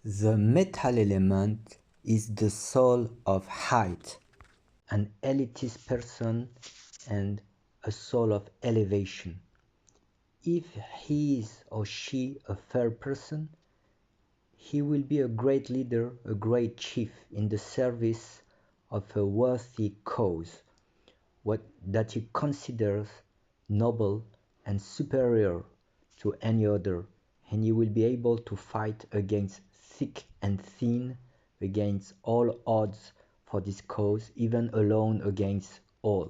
The metal element is the soul of height, an elitist person and a soul of elevation. If he is or she a fair person, he will be a great leader, a great chief in the service of a worthy cause, what that he considers noble and superior to any other, and he will be able to fight against thick and thin, against all odds for this cause, even alone against all.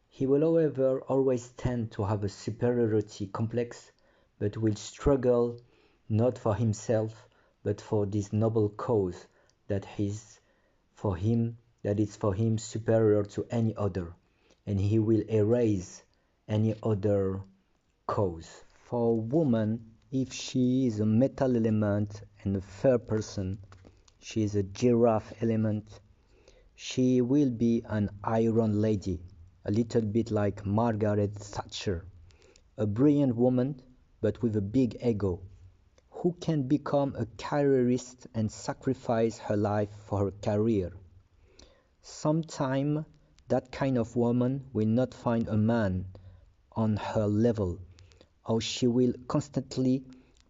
He will, however, always tend to have a superiority complex, but will struggle not for himself, but for this noble cause that is for him superior to any other, and he will erase any other cause. For a woman, if she is a metal element and a fair person, she is a giraffe element, she will be an iron lady, a little bit like Margaret Thatcher, a brilliant woman but with a big ego, who can become a careerist and sacrifice her life for her career. Sometime that kind of woman will not find a man on her level, or she will constantly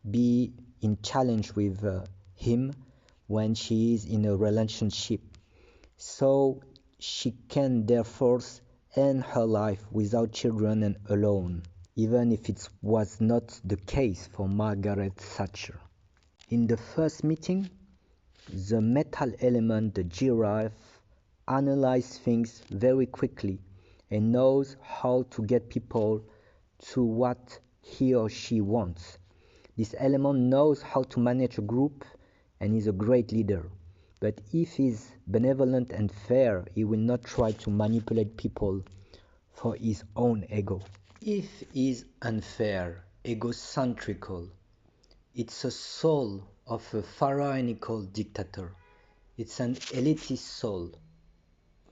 be in challenge with him when she is in a relationship. So she can therefore end her life without children and alone, even if it was not the case for Margaret Thatcher. In the first meeting, the metal element, the giraffe, analyzes things very quickly and knows how to get people to what he or she wants. This element knows how to manage a group and is a great leader. But if he is benevolent and fair, he will not try to manipulate people for his own ego. If he is unfair, egocentrical, it's a soul of a pharaonical dictator. It's an elitist soul.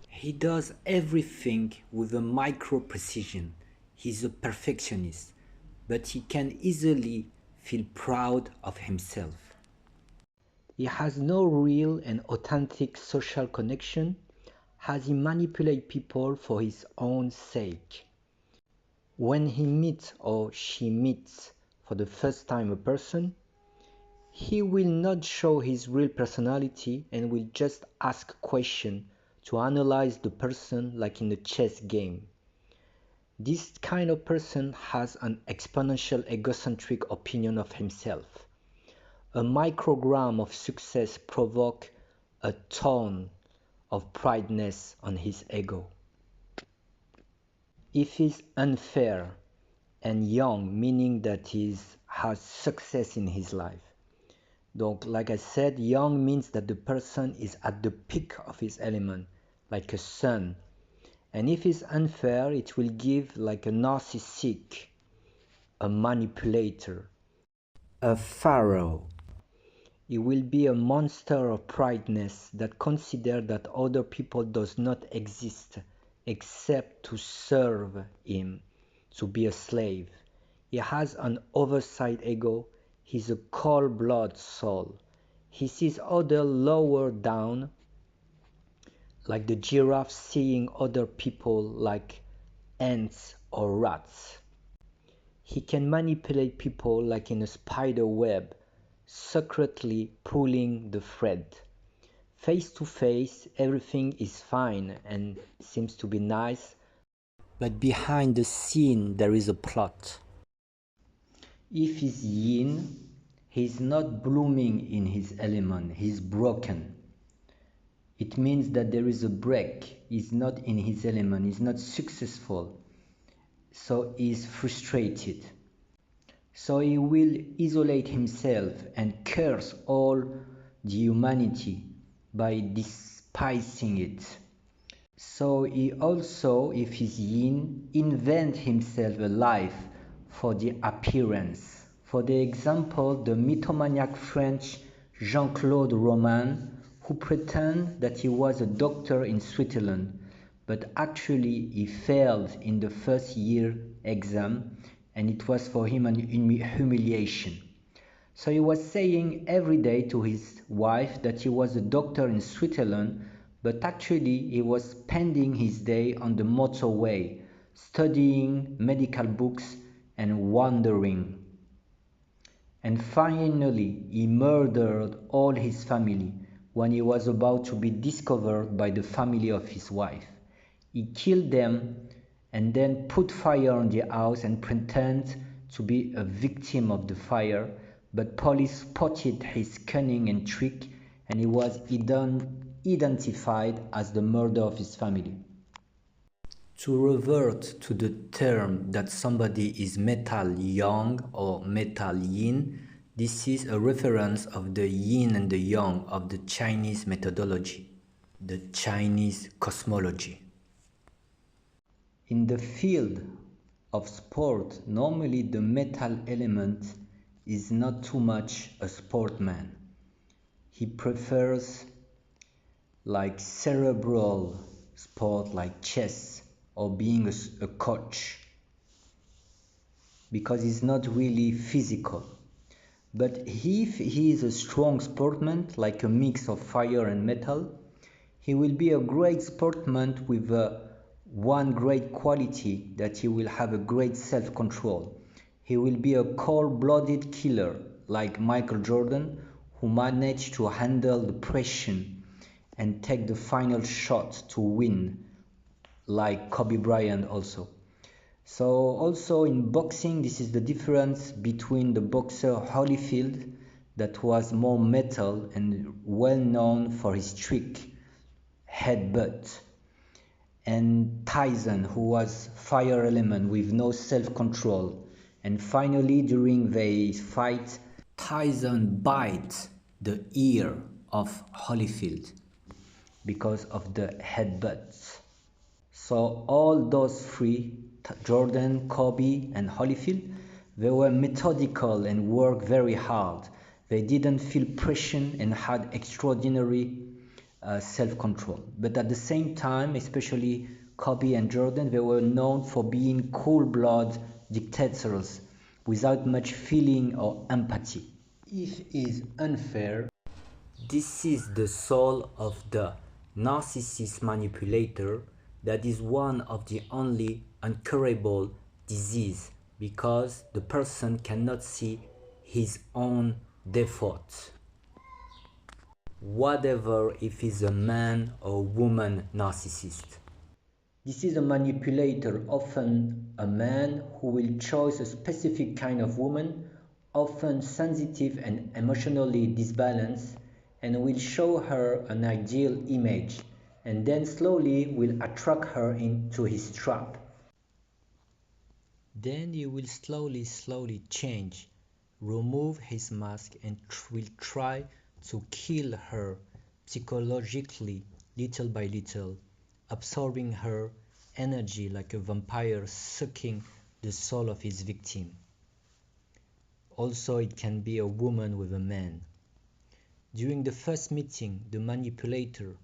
He does everything with a micro precision. He's a perfectionist, but he can easily feel proud of himself. He has no real and authentic social connection as he manipulates people for his own sake. When he meets or she meets for the first time a person, he will not show his real personality and will just ask questions to analyze the person like in a chess game. This kind of person has an exponential egocentric opinion of himself. A microgram of success provokes a ton of prideness on his ego. If he's unfair and young, meaning that he has success in his life. Donc, like I said, young means that the person is at the peak of his element, like a sun. And if it's unfair, it will give like a narcissistic, a manipulator, a pharaoh. It will be a monster of prideness that considers that other people does not exist except to serve him, to be a slave. He has an oversized ego. He's a cold-blooded soul. He sees others lower down, like the giraffe seeing other people like ants or rats. He can manipulate people like in a spider web, secretly pulling the thread. Face to face, everything is fine and seems to be nice, but behind the scene there is a plot. If he's yin, he's not blooming in his element, he's broken. It means that there is a break, he's not in his element, he's not successful, so he's frustrated. So he will isolate himself and curse all the humanity by despising it. So he also, if he's yin, invent himself a life for the appearance. For the example, the mythomaniac French Jean-Claude Roman, who pretended that he was a doctor in Switzerland, but actually he failed in the first year exam, and it was for him an humiliation. So he was saying every day to his wife that he was a doctor in Switzerland, but actually he was spending his day on the motorway, studying medical books and wandering. And finally, he murdered all his family when he was about to be discovered by the family of his wife. He killed them and then put fire on the house and pretended to be a victim of the fire, but police spotted his cunning and trick, and he was identified as the murderer of his family. To revert to the term that somebody is metal yang or metal yin, this is a reference of the yin and the yang of the Chinese methodology, the Chinese cosmology. In the field of sport, normally the metal element is not too much a sportman. He prefers like cerebral sport like chess or being a coach, because he's not really physical. But if he is a strong sportsman, like a mix of fire and metal, he will be a great sportsman with one great quality, that he will have a great self-control. He will be a cold-blooded killer like Michael Jordan, who managed to handle the pressure and take the final shot to win, like Kobe Bryant also. So also in boxing, this is the difference between the boxer Holyfield, that was more metal and well known for his trick, headbutt, and Tyson, who was fire element with no self-control. And finally, during the fight, Tyson bites the ear of Holyfield because of the headbutts. So all those three, Jordan, Kobe, and Holyfield, they were methodical and worked very hard. They didn't feel pressure and had extraordinary self-control. But at the same time, especially Kobe and Jordan, they were known for being cool-blood dictators without much feeling or empathy. If it is unfair, this is the soul of the narcissist manipulator, that is one of the only incurable disease, because the person cannot see his own defaults. Whatever if he's a man or woman narcissist. This is a manipulator, often a man who will choose a specific kind of woman, often sensitive and emotionally disbalanced, and will show her an ideal image, and then slowly will attract her into his trap. Then he will slowly change, remove his mask, and will try to kill her psychologically, little by little, absorbing her energy like a vampire sucking the soul of his victim. Also, it can be a woman with a man. During the first meeting, the manipulator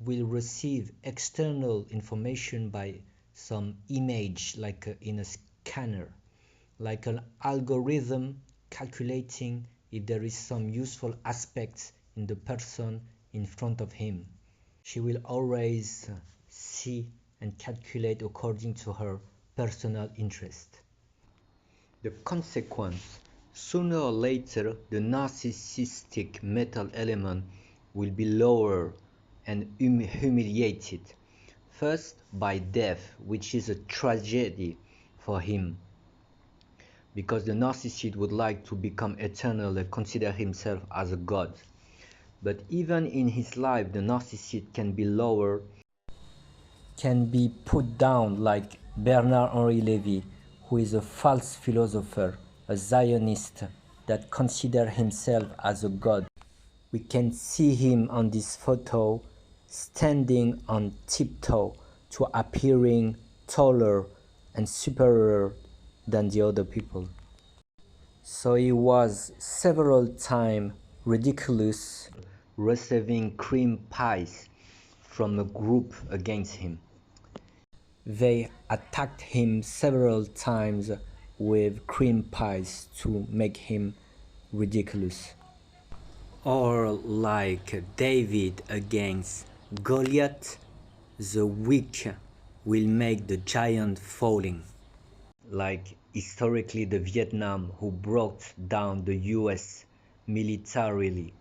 will receive external information by some image, like in a scanner, like an algorithm calculating if there is some useful aspects in the person in front of him. She will always see and calculate according to her personal interest. The consequence: sooner or later, the narcissistic metal element will be lowered and humiliated. First, by death, which is a tragedy for him, because the narcissist would like to become eternal and consider himself as a god. But even in his life, the narcissist can be lowered, can be put down, like Bernard-Henri Lévy, who is a false philosopher, a Zionist that considers himself as a god. We can see him on this photo standing on tiptoe to appearing taller and superior than the other people. So he was several times ridiculous, receiving cream pies from a group against him. They attacked him several times with cream pies to make him ridiculous. Or like David against Goliath, the weak will make the giant falling. Like historically the Vietnam who brought down the US militarily.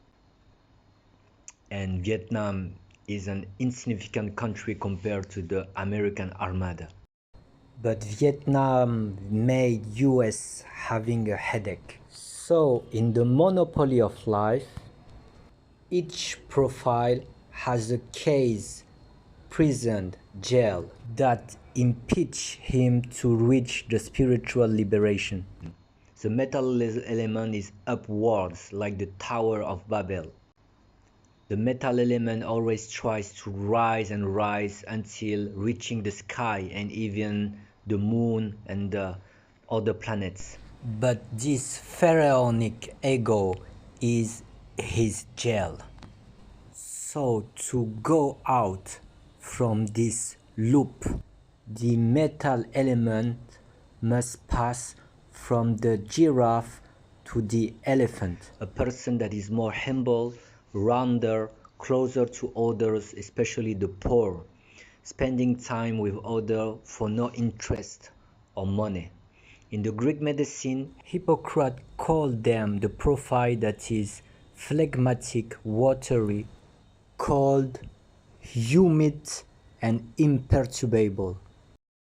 And Vietnam is an insignificant country compared to the American Armada. But Vietnam made US having a headache. So in the monopoly of life, each profile has a case, prison, jail, that impeach him to reach the spiritual liberation. The metal element is upwards like the Tower of Babel. The metal element always tries to rise and rise until reaching the sky and even the moon and the other planets. But this pharaonic ego is his jail. So to go out from this loop, the metal element must pass from the giraffe to the elephant. A person that is more humble, rounder, closer to others, especially the poor, spending time with others for no interest or money. In the Greek medicine, Hippocrates called them the profile that is phlegmatic, watery, cold, humid, and imperturbable.